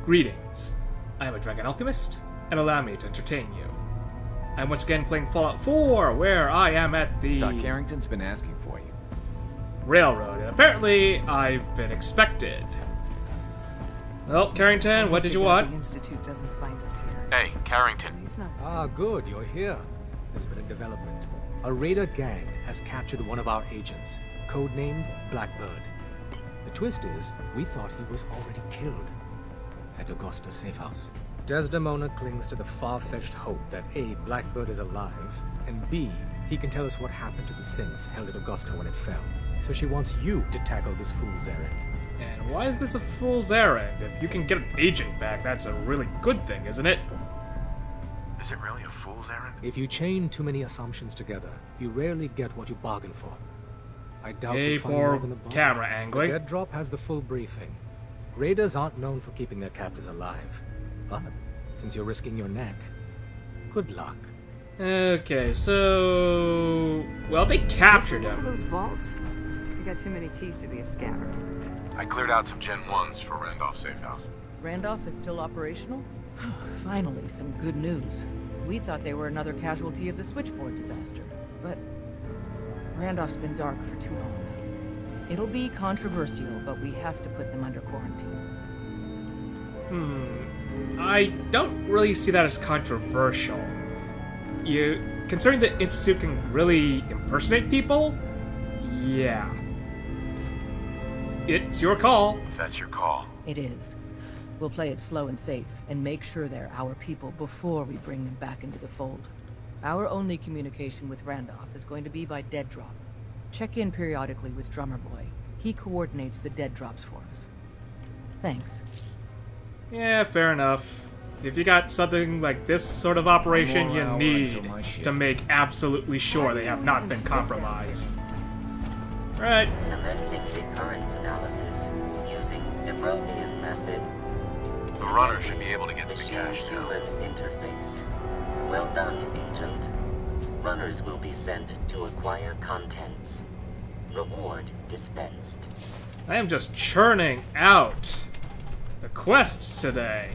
Greetings. I am a dragon alchemist, and allow me to entertain you. I'm once again playing Fallout 4, where I am at the Doc Carrington's been asking for you. railroad, and apparently I've been expected. Well, Carrington, what did you want? The Institute doesn't find us here. Hey, Carrington. He's not. Ah, good, you're here. There's been a development. A raider gang has captured one of our agents, codenamed Blackbird. The twist is, we thought he was already killed at Augusta's safe house. Desdemona clings to the far-fetched hope that A, Blackbird is alive, and B, he can tell us what happened to the synths held at Augusta when it fell. So she wants you to tackle this fool's errand. And why is this a fool's errand? If you can get an agent back, that's a really good thing, isn't it? Is it really a fool's errand? If you chain too many assumptions together, you rarely get what you bargain for. I doubt we'll find more than a bargain. Camera angling. The Dead Drop has the full briefing. Raiders aren't known for keeping their captors alive. But, since you're risking your neck, good luck. Okay, so... well, they captured One of him. those vaults? You got too many teeth to be a scammer. I cleared out some Gen 1s for Randolph's safe house. Randolph is still operational? Finally, some good news. We thought they were another casualty of the switchboard disaster. But Randolph's been dark for too long. It'll be controversial, but we have to put them under quarantine. I don't really see that as controversial. Considering the Institute can really impersonate people? Yeah. It's your call. If that's your call. It is. We'll play it slow and safe, and make sure they're our people before we bring them back into the fold. Our only communication with Randolph is going to be by Dead Drop. Check in periodically with Drummer Boy. He coordinates the Dead Drops for us. Thanks. Yeah, fair enough. If you got something like this sort of operation, you need to make absolutely sure they have not been compromised. Right. Commencing recurrence analysis using de Brovian method. The runner should be able to get to the cache now. Machine-human interface. Well done, Agent. Runners will be sent to acquire contents. Reward dispensed. I am just churning out the quests today.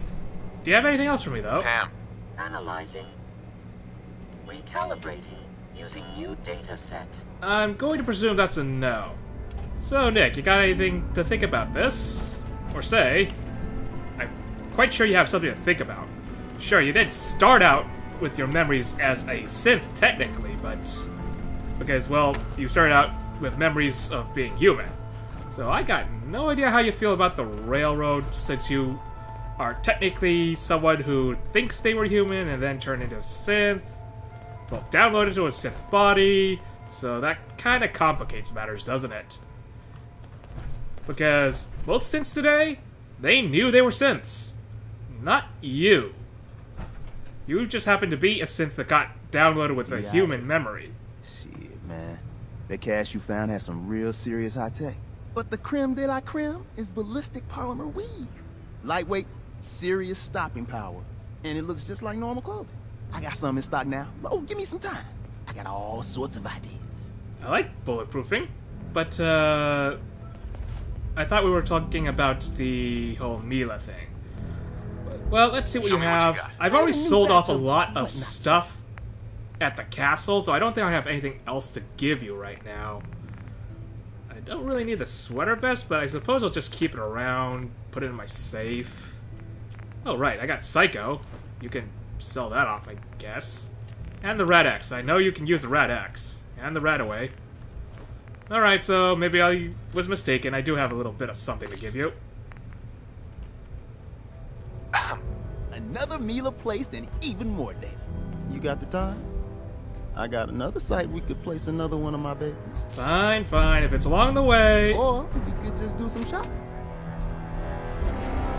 Do you have anything else for me, though? Pam. Analyzing. Recalibrating using new data set. I'm going to presume that's a no. So, Nick, you got anything to think about this? Or say? I'm quite sure you have something to think about. Sure, you did start out with your memories as a synth, technically, but... because, well, you started out with memories of being human. So I got no idea how you feel about the railroad, since you are technically someone who thinks they were human and then turned into synth. Well, downloaded to a synth body, so that kind of complicates matters, doesn't it? Because both synths today, they knew they were synths. Not you. You just happened to be a synth that got downloaded with a human memory. Shit, man. That cache you found has some real serious high tech. But the creme de la creme is ballistic polymer weave. Lightweight, serious stopping power. And it looks just like normal clothing. I got some in stock now. Oh, give me some time. I got all sorts of ideas. I like bulletproofing, but I thought we were talking about the whole Mila thing. Well, let's see what Show you me what you have. got. I've already sold off a lot of stuff at the castle, so I don't think I have anything else to give you right now. I don't really need the sweater vest, but I suppose I'll just keep it around, put it in my safe. Oh, right, I got Psycho. You can sell that off, I guess. And the Red X. I know you can use the Red X. And the Radaway. Alright, so maybe I was mistaken. I do have a little bit of something to give you. Another Mila placed and even more data. You got the time? I got another site we could place another one of my babies. Fine, fine. If it's along the way... Or we could just do some shopping.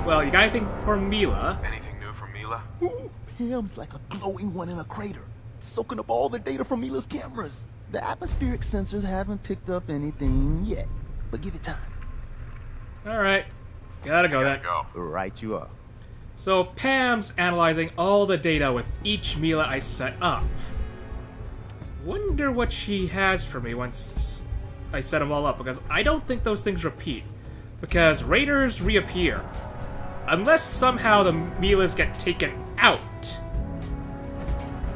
Well, you got anything for Mila? Anything new from Mila? Ooh, Pam's like a glowing one in a crater, soaking up all the data from Mila's cameras. The atmospheric sensors haven't picked up anything yet, but give it time. Alright. Gotta go then. Go. Right you are. So Pam's analyzing all the data with each Mila I set up. Wonder what she has for me once I set them all up, because I don't think those things repeat. Because raiders reappear. Unless somehow the Milas get taken out.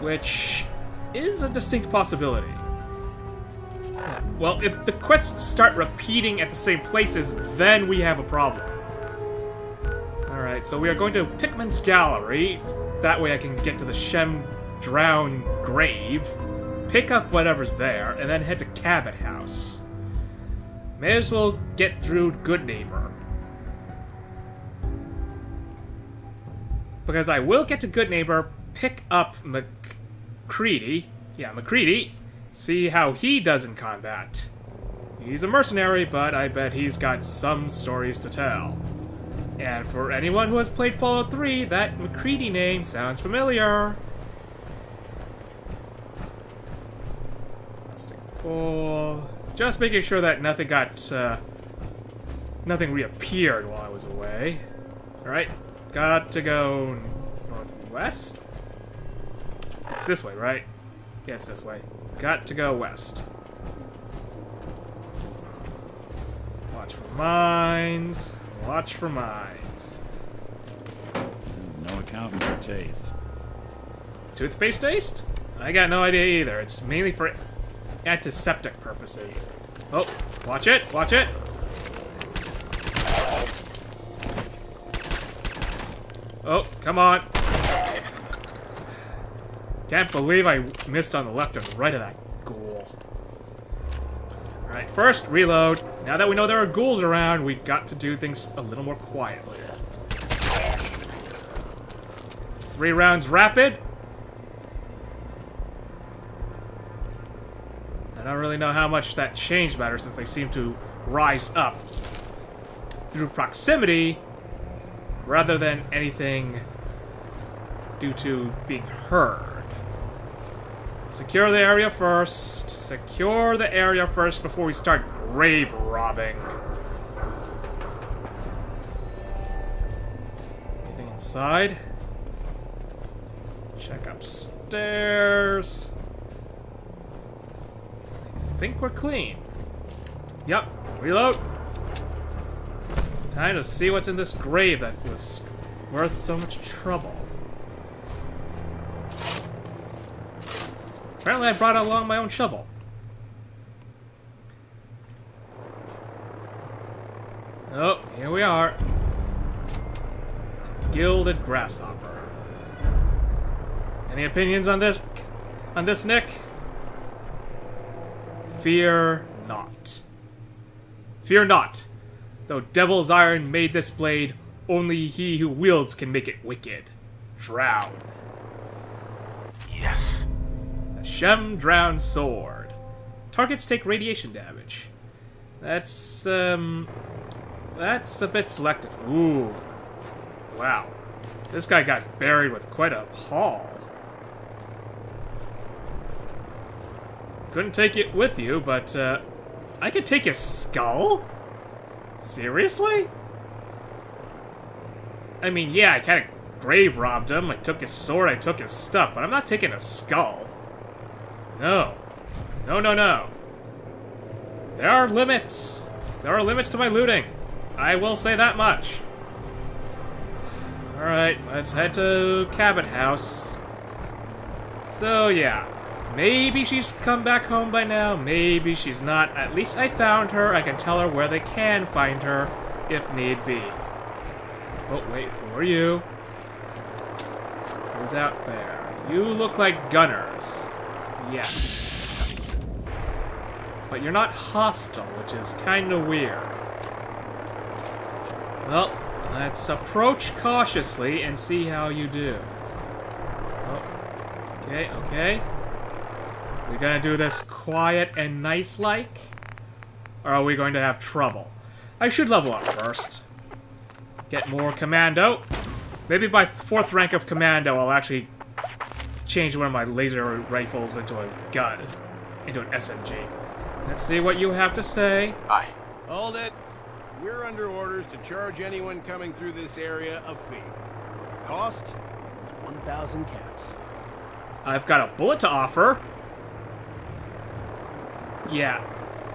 Which is a distinct possibility. Well, if the quests start repeating at the same places, then we have a problem. Alright, so we are going to Pickman's Gallery. That way I can get to the Shem Drown grave, pick up whatever's there, and then head to Cabot House. May as well get through Good Neighbor. Because I will get to Good Neighbor, pick up McCready. Yeah, McCready. See how he does in combat. He's a mercenary, but I bet he's got some stories to tell. And for anyone who has played Fallout 3, that McCready name sounds familiar. Plastic bowl. Just making sure that nothing got, nothing reappeared while I was away. Alright, got to go northwest? It's this way, right? Yeah, it's this way. Got to go west. Watch for mines. Watch for mines. No accounting for taste. Toothpaste taste? I got no idea either. It's mainly for antiseptic purposes. Oh, watch it, watch it. Oh, come on. Can't believe I missed on the left and right of that ghoul. Alright, first, reload. Now that we know there are ghouls around, we got to do things a little more quietly. 3 rounds rapid. I don't really know how much that changed matters since they seem to rise up through proximity rather than anything due to being heard. Secure the area first. Secure the area first before we start grave robbing. Anything inside? Check upstairs. I think we're clean. Yep. Reload. Time to see what's in this grave that was worth so much trouble. Apparently I brought along my own shovel. Oh, here we are. Gilded grasshopper. Any opinions on this? On this, Nick? Fear not. Fear not. Though Devil's Iron made this blade, only he who wields can make it wicked. Drown. Yes. Shem Drown Sword. Targets take radiation damage. That's a bit selective. Ooh. Wow. This guy got buried with quite a haul. Couldn't take it with you, but, I could take his skull? Seriously? I mean, yeah, I kinda grave robbed him. I took his sword, I took his stuff, but I'm not taking a skull. No. No, no, no. There are limits. There are limits to my looting. I will say that much. Alright, let's head to Cabot House. So, yeah. Maybe she's come back home by now. Maybe she's not. At least I found her. I can tell her where they can find her, if need be. Oh, wait. Who are you? Who's out there? You look like gunners. Yeah. But you're not hostile, which is kind of weird. Well, let's approach cautiously and see how you do. Oh. Okay, okay. We gonna do this quiet and nice-like? Or are we going to have trouble? I should level up first. Get more commando. Maybe by 4th rank of commando, I'll actually change one of my laser rifles into a gun. Into an SMG. Let's see what you have to say. Aye. Hold it. We're under orders to charge anyone coming through this area a fee. Cost is 1,000 caps. I've got a bullet to offer. Yeah.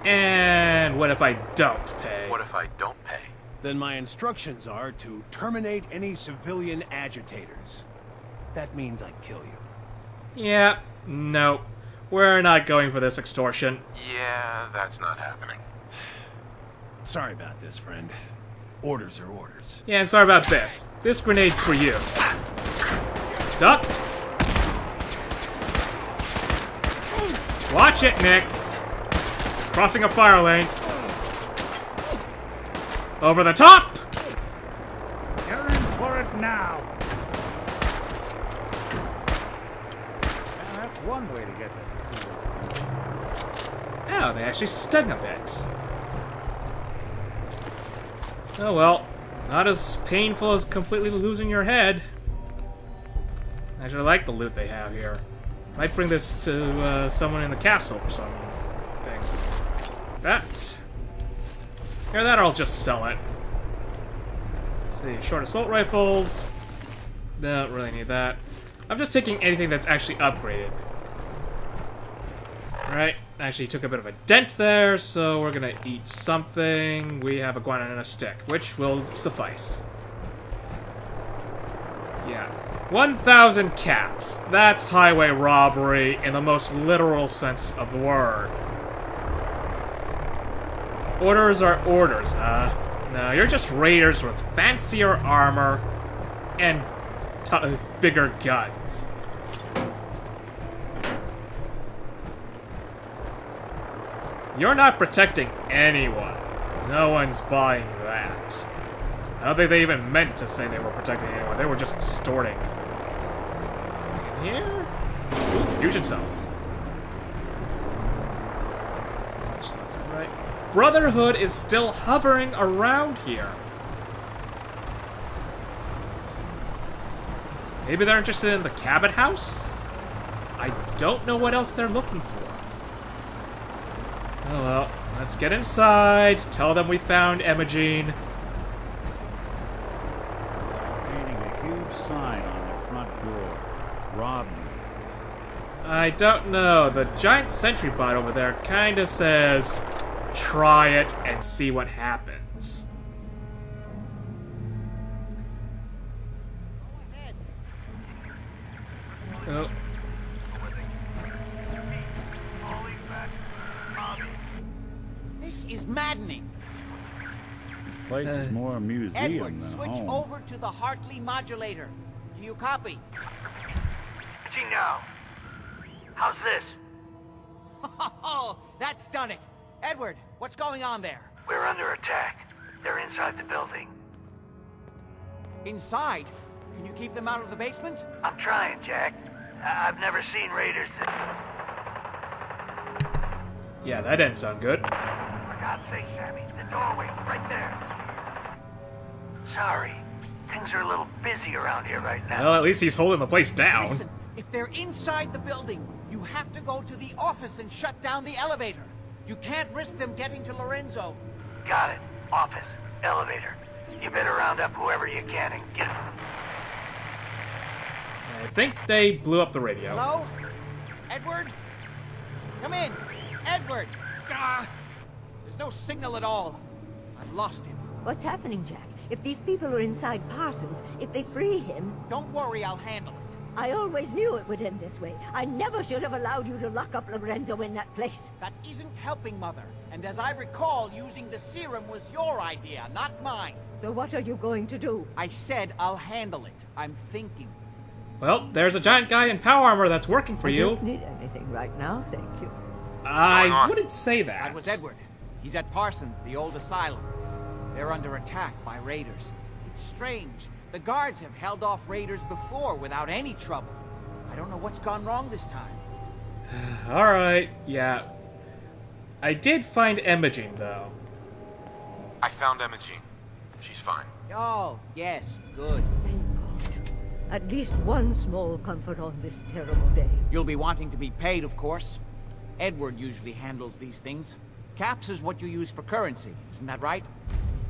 And what if I don't pay? What if I don't pay? then my instructions are to terminate any civilian agitators. That means I kill you. Yeah, no. We're not going for this extortion. Yeah, that's not happening. Sorry about this, friend. Orders are orders. Yeah, and sorry about this. This grenade's for you. Duck. Watch it, Nick. Crossing a fire lane. Over the top! You're in for it now. Well, that's one way to get there. Oh, they actually stung a bit. Oh well, not as painful as completely losing your head. I actually like the loot they have here. Might bring this to someone in the castle or something. That. Here, that or I'll just sell it. Let's see, short assault rifles. Don't really need that. I'm just taking anything that's actually upgraded. Alright, actually took a bit of a dent there, so we're gonna eat something. We have a guano and a stick, which will suffice. Yeah. 1,000 caps. That's highway robbery in the most literal sense of the word. Orders are orders, huh? No, you're just raiders with fancier armor and bigger guns. You're not protecting anyone. No one's buying that. I don't think they even meant to say they were protecting anyone. They were just extorting. In here? Ooh, fusion cells. Right. Brotherhood is still hovering around here. Maybe they're interested in the cabin house? I don't know what else they're looking for. Oh well, let's get inside. Tell them we found Imogene. Painting a huge sign on their front door. Rob me. I don't know. The giant sentry bot over there kinda says, try it and see what happens. Oh. This is maddening. This place is more a museum Edward, than a switch home. over to the Hartley modulator. Do you copy? See now. How's this? Oh, that's done it. Edward, what's going on there? We're under attack. They're inside the building. Inside? Can you keep them out of the basement? I'm trying, Jack. I've never seen raiders that... Yeah, that didn't sound good. For God's sake, Sammy, the doorway, right there. Sorry. Things are a little busy around here right now. Well, at least he's holding the place down. Listen, if they're inside the building, you have to go to the office and shut down the elevator. You can't risk them getting to Lorenzo. Got it. Office. Elevator. You better round up whoever you can and get... I think they blew up the radio. Hello? Edward? Come in. Edward! Ah, there's no signal at all. I've lost him. What's happening, Jack? If these people are inside Parsons, if they free him... Don't worry, I'll handle it. I always knew it would end this way. I never should have allowed you to lock up Lorenzo in that place. That isn't helping, Mother. And as I recall, using the serum was your idea, not mine. So what are you going to do? I said I'll handle it. I'm thinking. Well, there's a giant guy in power armor that's working for you. I don't need anything right now, thank you. I wouldn't say that. That was Edward. He's at Parsons, the old asylum. They're under attack by raiders. It's strange. The guards have held off raiders before without any trouble. I don't know what's gone wrong this time. Alright, yeah. I did find Imogene, though. I found Imogene. She's fine. Oh, yes, good. Thank God. At least one small comfort on this terrible day. You'll be wanting to be paid, of course. Edward usually handles these things. Caps is what you use for currency, isn't that right?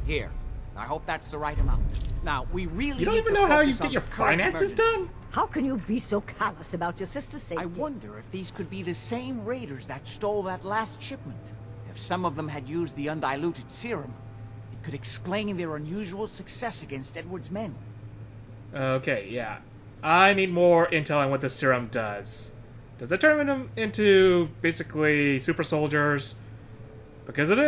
Here. I hope that's the right amount. Now, we really You don't need even to know how you focus get on your the current finances emergency. done? How can you be so callous about your sister's safety? I wonder if these could be the same raiders that stole that last shipment. If some of them had used the undiluted serum, it could explain their unusual success against Edward's men. Okay, yeah. I need more intel on what the serum does. Does it turn them into basically super soldiers? Because if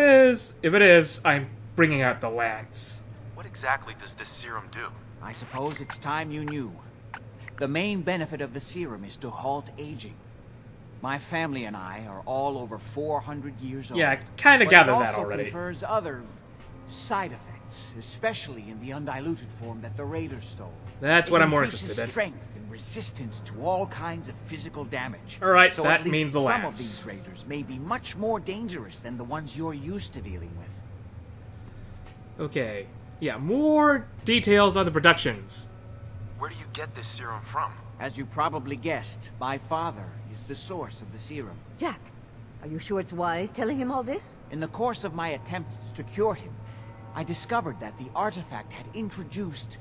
it is, I'm bringing out the lance. What exactly does this serum do? I suppose it's time you knew. The main benefit of the serum is to halt aging. My family and I are all over 400 years old. Yeah, I kind of gathered that already. It also confers other side effects, especially in the undiluted form that the Raiders stole. That's what I'm more interested in. It increases strength and resistance to all kinds of physical damage. Alright, so that means the lance. Some of these Raiders may be much more dangerous than the ones you're used to dealing with. Okay. Yeah, more details on the productions. Where do you get this serum from? As you probably guessed, my father is the source of the serum. Jack, are you sure it's wise telling him all this? In the course of my attempts to cure him, I discovered that the artifact had introduced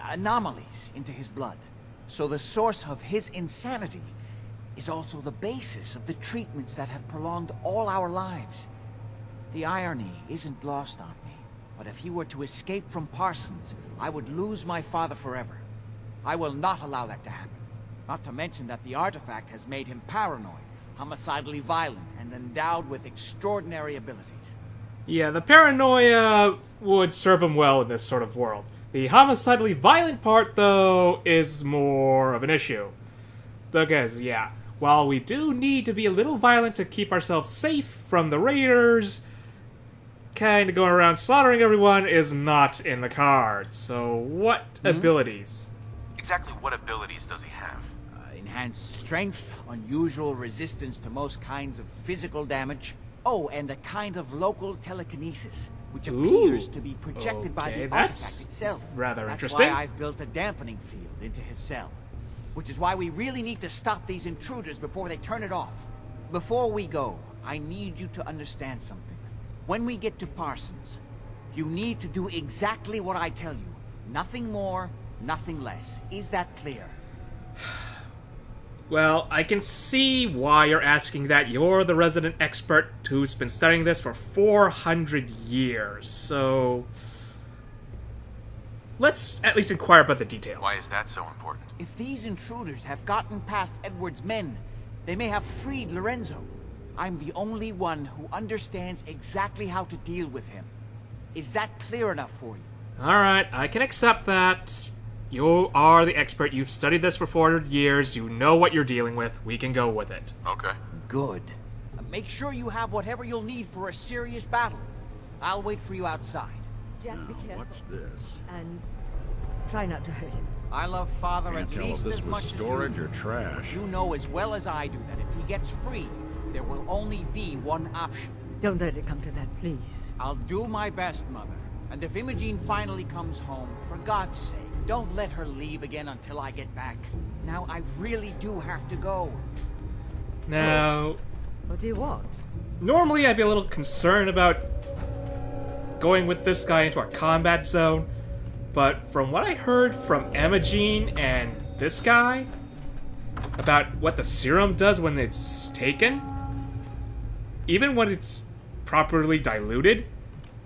anomalies into his blood. So the source of his insanity is also the basis of the treatments that have prolonged all our lives. The irony isn't lost on me, but if he were to escape from Parsons, I would lose my father forever. I will not allow that to happen. Not to mention that the artifact has made him paranoid, homicidally violent, and endowed with extraordinary abilities. Yeah, the paranoia would serve him well in this sort of world. The homicidally violent part, though, is more of an issue. Because, yeah, while we do need to be a little violent to keep ourselves safe from the Raiders, kind of going around slaughtering everyone is not in the cards. So, what abilities? Exactly what abilities does he have? Enhanced strength, unusual resistance to most kinds of physical damage. Oh, and a kind of local telekinesis, which appears to be projected by the artifact itself. Rather That's interesting. why I've built a dampening field into his cell. Which is why we really need to stop these intruders before they turn it off. Before we go, I need you to understand something. When we get to Parsons, you need to do exactly what I tell you. Nothing more, nothing less. Is that clear? Well, I can see why you're asking that. You're the resident expert who's been studying this for 400 years, so let's at least inquire about the details. Why is that so important? If these intruders have gotten past Edward's men, they may have freed Lorenzo. I'm the only one who understands exactly how to deal with him. Is that clear enough for you? Alright, I can accept that. You are the expert. You've studied this for 400 years. You know what you're dealing with. We can go with it. Okay. Good. Make sure you have whatever you'll need for a serious battle. I'll wait for you outside. Jack, be careful. What's this? And try not to hurt him. I love Father Can't at tell if least this as was much storage as you. or trash. You know as well as I do that if he gets free, there will only be one option. Don't let it come to that, please. I'll do my best, Mother. And if Imogene finally comes home, for God's sake, don't let her leave again until I get back. Now, I really do have to go. Now, What do you want? normally I'd be a little concerned about going with this guy into a combat zone, but from what I heard from Imogene and this guy about what the serum does when it's taken, even when it's properly diluted,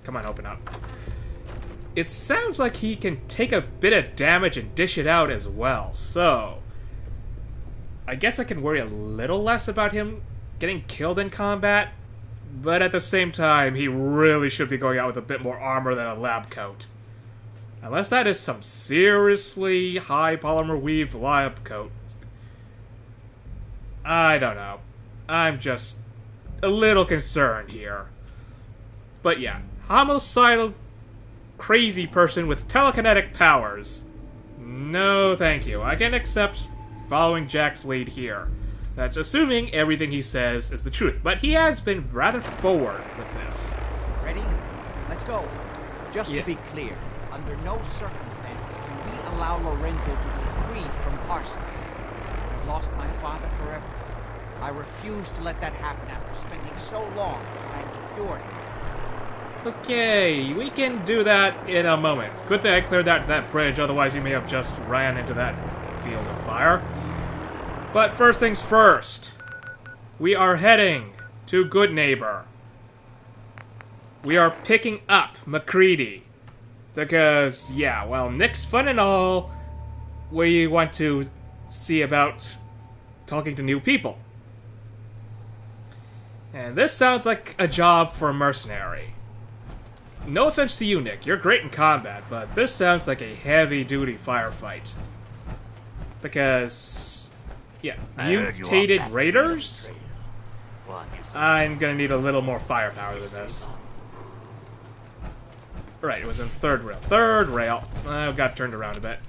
come on, open up. It sounds like he can take a bit of damage and dish it out as well, so I guess I can worry a little less about him getting killed in combat, but at the same time, he really should be going out with a bit more armor than a lab coat. Unless that is some seriously high polymer weave lab coat. I don't know. I'm just a little concerned here. But yeah, homicidal crazy person with telekinetic powers. No, thank you. I can accept following Jack's lead here. That's assuming everything he says is the truth, but he has been rather forward with this. Ready? Let's go. Just to be clear, under no circumstances can we allow Lorenzo to be freed from Parsons. I've lost my father forever. I refuse to let that happen after spending so long trying to cure him. Okay, we can do that in a moment. Good thing I cleared that bridge, otherwise he may have just ran into that field of fire. But first things first, we are heading to Good Neighbor. we are picking up MacCready. Because, yeah, well, Nick's fun and all. We want to see about talking to new people. And this sounds like a job for a mercenary. No offense to you, Nick. You're great in combat, but this sounds like a heavy-duty firefight. Because, yeah, mutated raiders? I'm gonna need a little more firepower than this. Right, it was in third rail. Third rail. I got turned around a bit.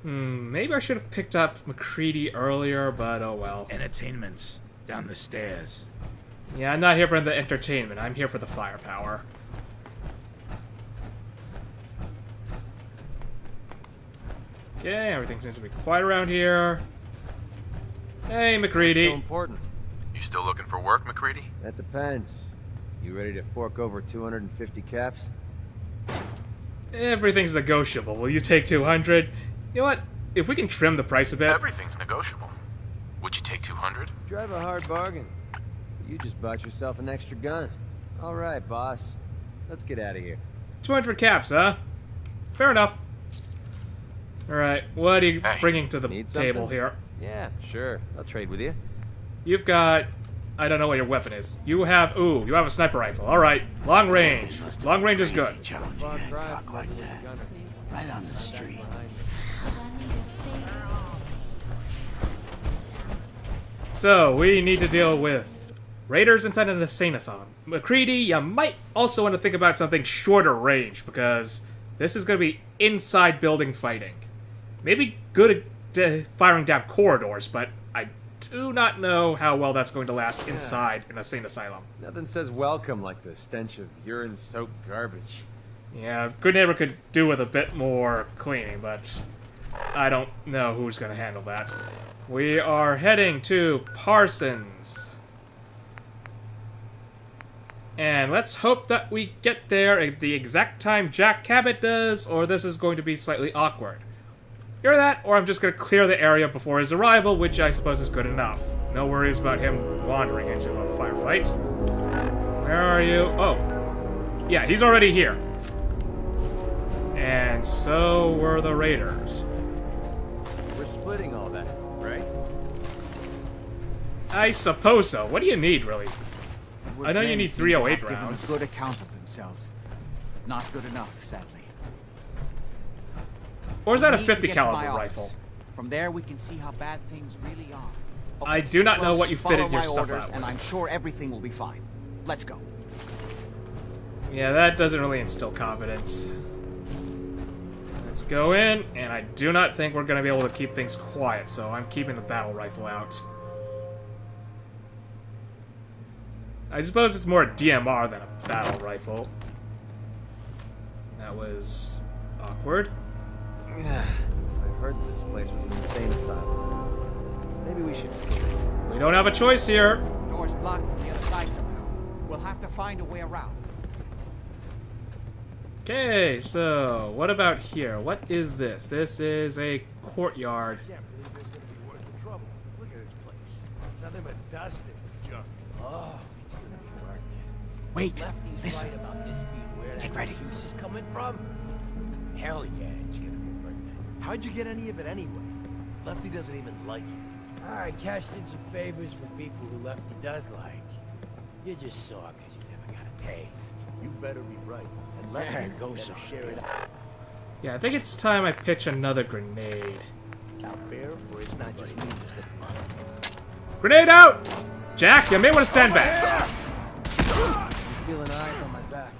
Maybe I should have picked up MacCready earlier, but oh well. Entertainment's down the stairs. Yeah, I'm not here for the entertainment. I'm here for the firepower. Okay, everything seems to be quiet around here. Hey, MacCready. So important. You still looking for work, MacCready? That depends. You ready to fork over 250 caps? Everything's negotiable. Will you take 200? You know what? If we can trim the price a bit... Everything's negotiable. Would you take 200? Drive a hard bargain. You just bought yourself an extra gun. All right, boss. Let's get out of here. 200 caps, huh? Fair enough. Alright, what are you bringing to the table here? Yeah, sure. I'll trade with you. You've got... I don't know what your weapon is. You have... Ooh, you have a sniper rifle. Alright, long range. Long range is good. Right on the street. So, we need to deal with raiders inside an insane asylum. MacCready, you might also want to think about something shorter range, because this is going to be inside building fighting. Maybe good at firing down corridors, but I do not know how well that's going to last inside an insane asylum. Nothing says welcome like the stench of urine-soaked garbage. Yeah, Good Neighbor could do with a bit more cleaning, but I don't know who's going to handle that. We are heading to Parsons. And let's hope that we get there at the exact time Jack Cabot does, or this is going to be slightly awkward. Either that, or I'm just going to clear the area before his arrival, which I suppose is good enough. No worries about him wandering into a firefight. Where are you? Oh. Yeah, he's already here. And so were the raiders. We're splitting all that, right? I suppose so. What do you need, really? I know you need 308 rounds. Good account of themselves. Not good enough, sadly. Or is that a 50 caliber rifle? From there, we can see how bad things really are. Okay, I do not know what you fitted your stuff orders, out with. and I'm sure everything will be fine. Let's go. Yeah, that doesn't really instill confidence. Let's go in, and I do not think we're going to be able to keep things quiet, so I'm keeping the battle rifle out. I suppose it's more a DMR than a battle rifle. That was awkward. Yeah, I've heard that this place was an insane asylum. Maybe we should skip it. We don't have a choice here. Door's blocked from the other side somehow. We'll have to find a way around. Okay, so what about here? What is this? This is a courtyard. I can't believe this is gonna be worth the trouble. Look at this place. Nothing but dust and junk. Oh, it's gonna be worth it. Wait, listen. Right about this being where Get that ready. juice is coming from. Hell yeah, it's gonna be worth it. How'd you get any of it anyway? Lefty doesn't even like it. I cashed in some favors with people who Lefty does like. You just saw because you never got a taste. You better be right. And Lefty goes to share it out. Yeah, I think it's time I pitch another grenade. Out there, or it's not just me that's gonna... Grenade out! Jack, you may want to stand back. I'm feeling eyes on my back.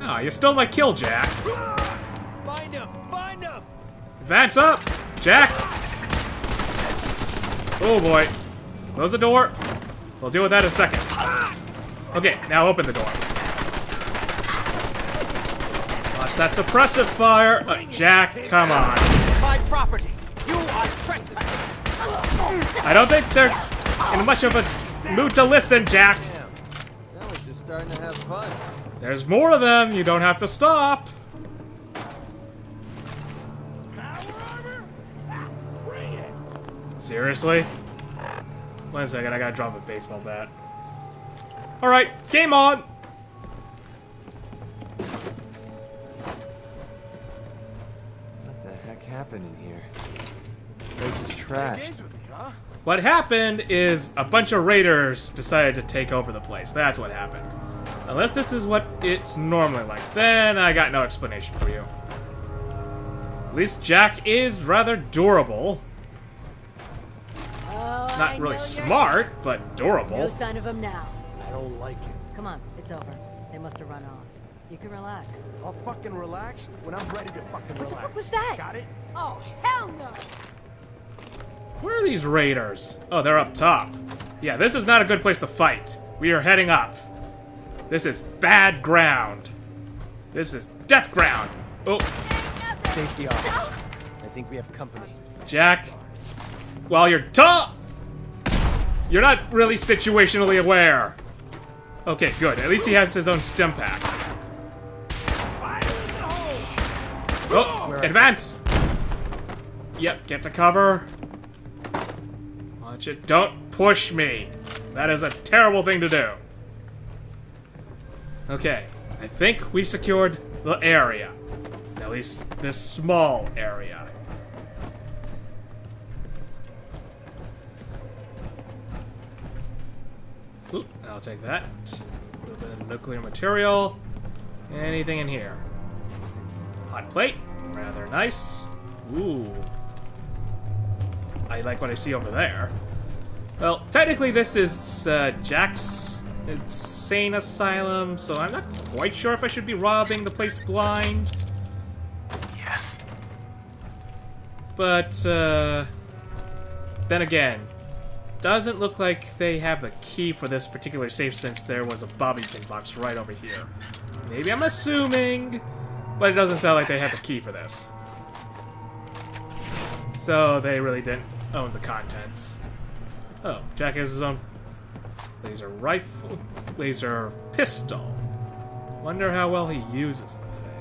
Oh, you stole my kill, Jack. Find him! Find him! Advance up! Jack! Oh boy. Close the door. We'll deal with that in a second. Okay, now open the door. Watch that suppressive fire. Jack, come on. My property. You are trespassing. I don't think they're in much of a mood to listen, Jack. Damn. Now we're just starting to have fun. There's more of them. You don't have to stop. Seriously? 1 second, I gotta drop a baseball bat. Alright, game on! What the heck happened in here? The place is trashed. What happened is a bunch of raiders decided to take over the place. That's what happened. Unless this is what it's normally like, then I got no explanation for you. At least Jack is rather durable. Oh, Not really smart, but durable. No sign of him now. I don't like it. Come on, it's over. They must have run off. You can relax. I'll fucking relax when I'm ready to fucking relax. What the fuck was that? Got it? Oh, hell no! Where are these raiders? Oh, they're up top. Yeah, this is not a good place to fight. We are heading up. This is bad ground. This is death ground. Oh. Safety off. I think we have company. Jack, while you're tough, you're not really situationally aware. Okay, good. At least he has his own stim packs. Oh, advance! Yep, get to cover. Watch it. Don't push me. That is a terrible thing to do. Okay, I think we secured the area. At least this small area. Oop, I'll take that. A little bit of nuclear material. Anything in here? Hot plate. Rather nice. Ooh. I like what I see over there. Well, technically this is Jack's insane asylum, so I'm not quite sure if I should be robbing the place blind. Yes. But, then again, doesn't look like they have the key for this particular safe since there was a bobby pin box right over here. Maybe I'm assuming, but it doesn't sound like they have the key for this. So they really didn't own the contents. Oh, Jack has his own laser rifle, laser pistol. Wonder how well he uses the thing.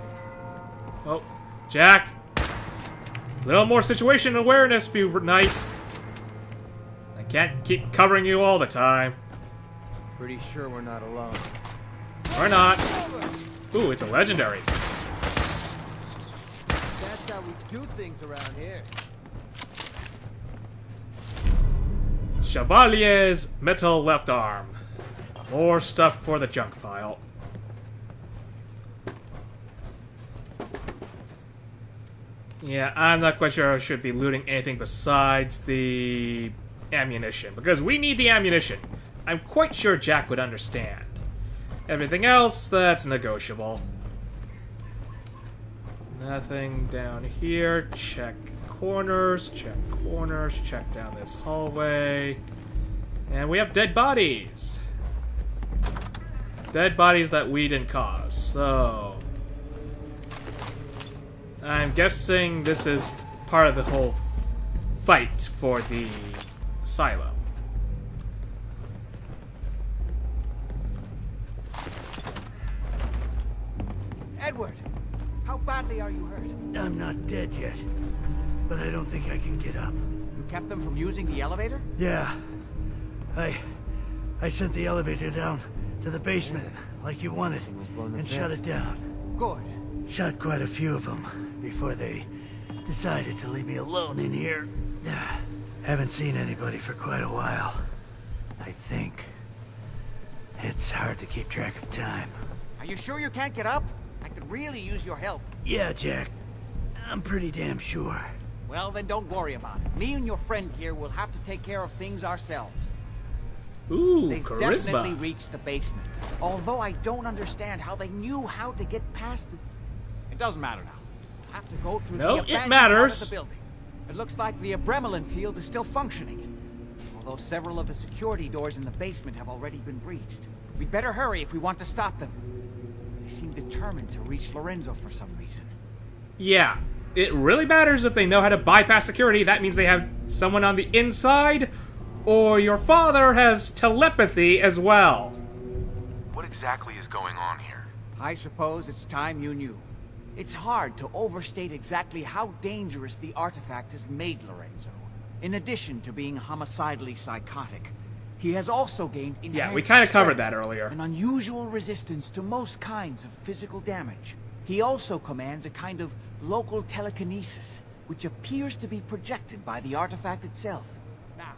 Oh, Jack! A little more situation awareness be nice. I can't keep covering you all the time. Pretty sure we're not alone. Or not. Ooh, it's a legendary. That's how we do things around here. Chevalier's metal left arm. More stuff for the junk pile. Yeah, I'm not quite sure I should be looting anything besides the ammunition, because we need the ammunition. I'm quite sure Jack would understand. Everything else, that's negotiable. Nothing down here. Check corners, check down this hallway. And we have dead bodies. Dead bodies that we didn't cause, so... I'm guessing this is part of the whole fight for the Asylum. Edward, how badly are you hurt? I'm not dead yet, but I don't think I can get up. You kept them from using the elevator? Yeah. I sent the elevator down to the basement, like you wanted, and shut it down. Good. Shot quite a few of them before they decided to leave me alone in here. Haven't seen anybody for quite a while, I think. It's hard to keep track of time. Are you sure you can't get up? I could really use your help. Yeah, Jack. I'm pretty damn sure. Well, then don't worry about it. Me and your friend here will have to take care of things ourselves. Ooh, They've charisma. definitely reached the basement. Although I don't understand how they knew how to get past it. It doesn't matter now. We'll have to go through No, the it abandoned matters. part of the building. It looks like the adrenaline field is still functioning. Although several of the security doors in the basement have already been breached. We'd better hurry if we want to stop them. They seem determined to reach Lorenzo for some reason. Yeah, it really matters if they know how to bypass security. That means they have someone on the inside, or your father has telepathy as well. What exactly is going on here? I suppose it's time you knew. It's hard to overstate exactly how dangerous the artifact has made Lorenzo. In addition to being homicidally psychotic, he has also gained enhanced Yeah, we kind of covered strength that earlier. An unusual resistance to most kinds of physical damage. He also commands a kind of local telekinesis, which appears to be projected by the artifact itself. Now,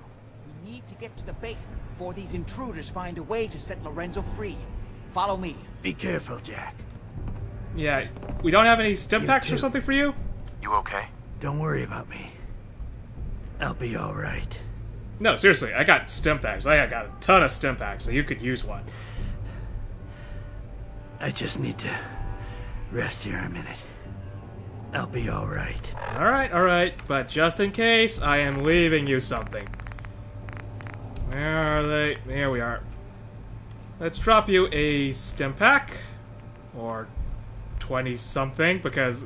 we need to get to the basement before these intruders find a way to set Lorenzo free. Follow me. Be careful, Jack. Yeah, we don't have any stim packs or something for you? You okay? Don't worry about me. I'll be all right. No, seriously, I got stim packs. I got a ton of stim packs, so you could use one. I just need to rest here a minute. I'll be all right. Alright, but just in case, I am leaving you something. Where are they? There we are. Let's drop you a stim pack. Or 20-something, because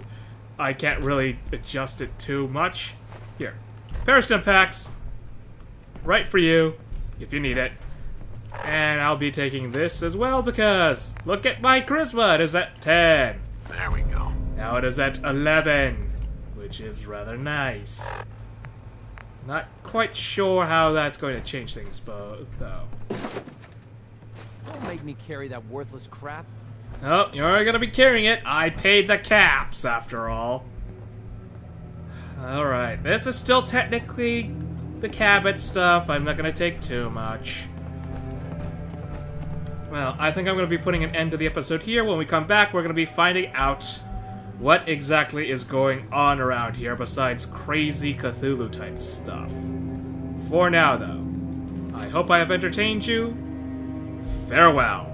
I can't really adjust it too much. Here. Pair of stim packs. Right for you, if you need it. And I'll be taking this as well, because look at my charisma, it is at 10. There we go. Now it is at 11, which is rather nice. Not quite sure how that's going to change things, though. Don't make me carry that worthless crap. Oh, you're gonna be carrying it. I paid the caps, after all. Alright, this is still technically the Cabot stuff. I'm not gonna take too much. Well, I think I'm gonna be putting an end to the episode here. When we come back, we're gonna be finding out what exactly is going on around here besides crazy Cthulhu-type stuff. For now, though, I hope I have entertained you. Farewell.